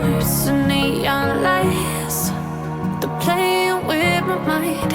hearts to neon lights. They're playing with my mind.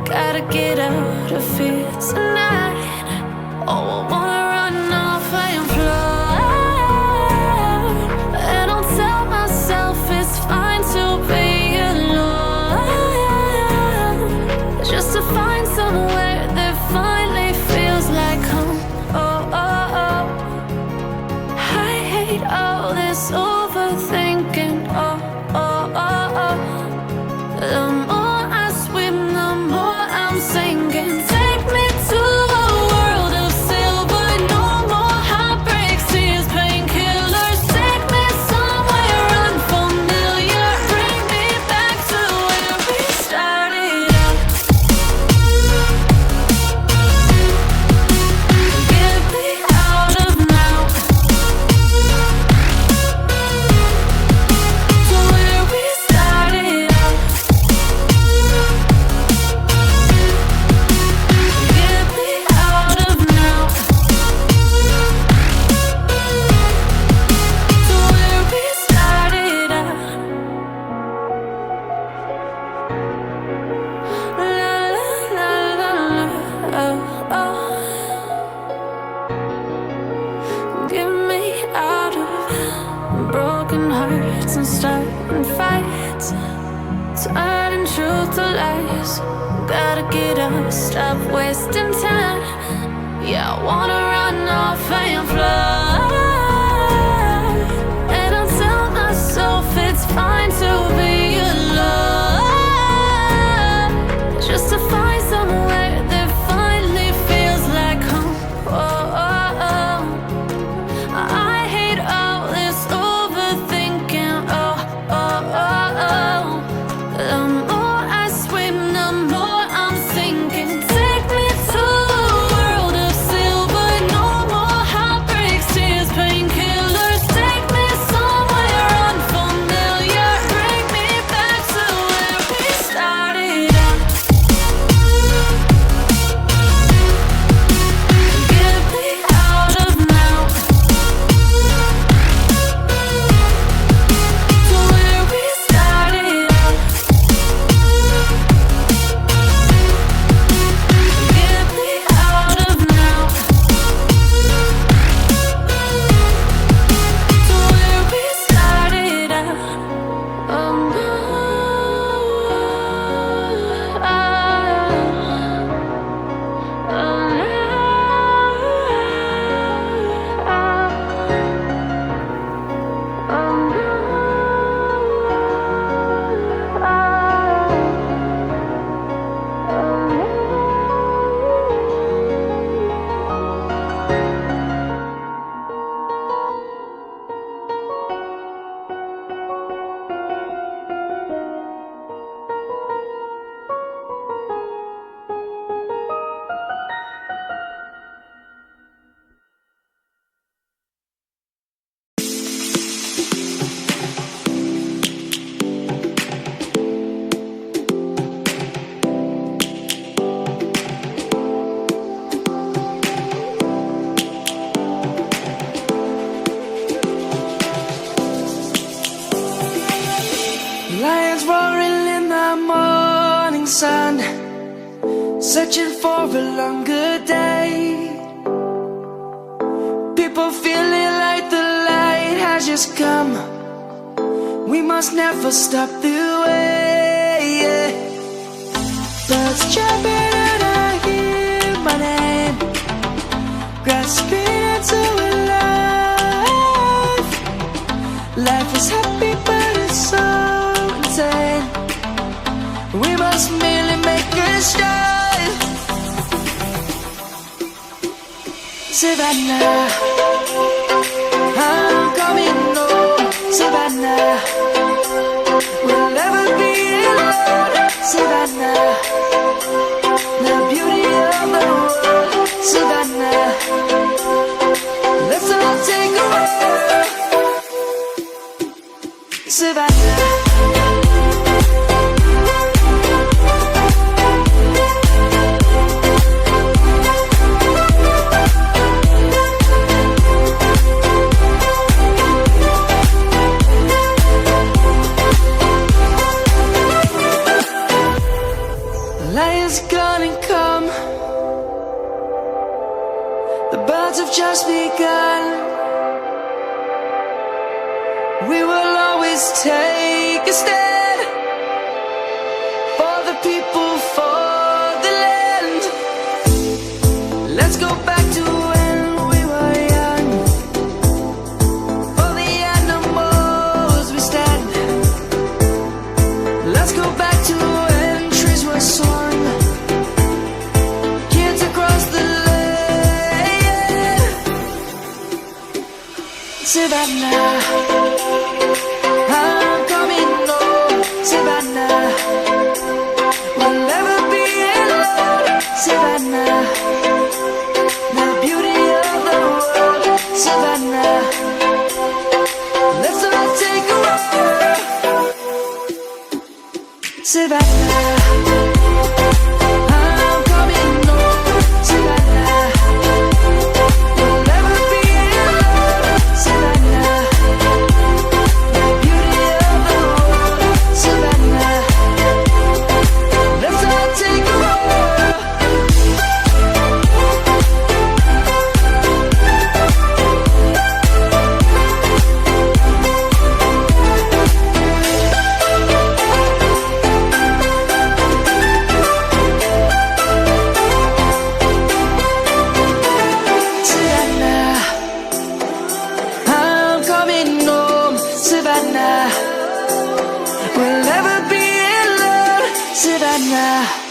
Gotta get out of here tonight. Oh, I wanna run off and fly. And I'll tell myself it's fine to be alone, just to find somewhere that finally feels like home. Oh, oh, oh. I hate all this overthinking. Oh, oh, oh, oh. The more I swim, the more I'm sinking. Take me to a world of silver. No more heartbreaks, tears, painkillers. Take me somewhere unfamiliar. Bring me back to where we started out. Get me out of now, to where we started out. Get me out of now, to where we started out. La la la la la, oh, oh. Get me out of broken hearts and starting fights, turning truth to lies. Gotta get up, stop wasting time. Yeah, I wanna run off and fly. And I'll tell myself it's fine to be alone, just to find somewhere that finally feels like home. Oh, oh, oh. I hate all this overthinking. Oh, oh, oh, oh. The more I swim, the more I'm sinking. Take me to a world of silver. No more heartbreaks, tears, painkillers. Take me somewhere unfamiliar. Bring me back to where we started out. Get me out of now, to where we started out. Get me out of now, to where we started out. Oh no, lions roaring in the morning sun, searching for a longer day. People feeling like the light has just come. We must never stop the way. Birds jumping and I hear my name, grasping into a life. Life is happy but it's so insane. We must merely make a start. Savannah, I'm coming home. Savannah, we'll never be alone. Savannah, the beauty of the world. Savannah, let's all take a walk. Savannah. roads have just begun. We will always take a stand for the people, for the land. Let's go back to when we were young. For the animals we stand. Let's go back to when trees were swung. Kids across the land. Savannah, I'm coming home. Savannah, we'll never be alone. Savannah, the beauty of the world. Savannah, let's all take a walk. Savannah, I'm coming home. Savannah, we'll never be alone. Savannah, the beauty of the world. Savannah, let's all take a walk. Savannah, I'm coming home. Savannah, we'll never be alone. Savannah.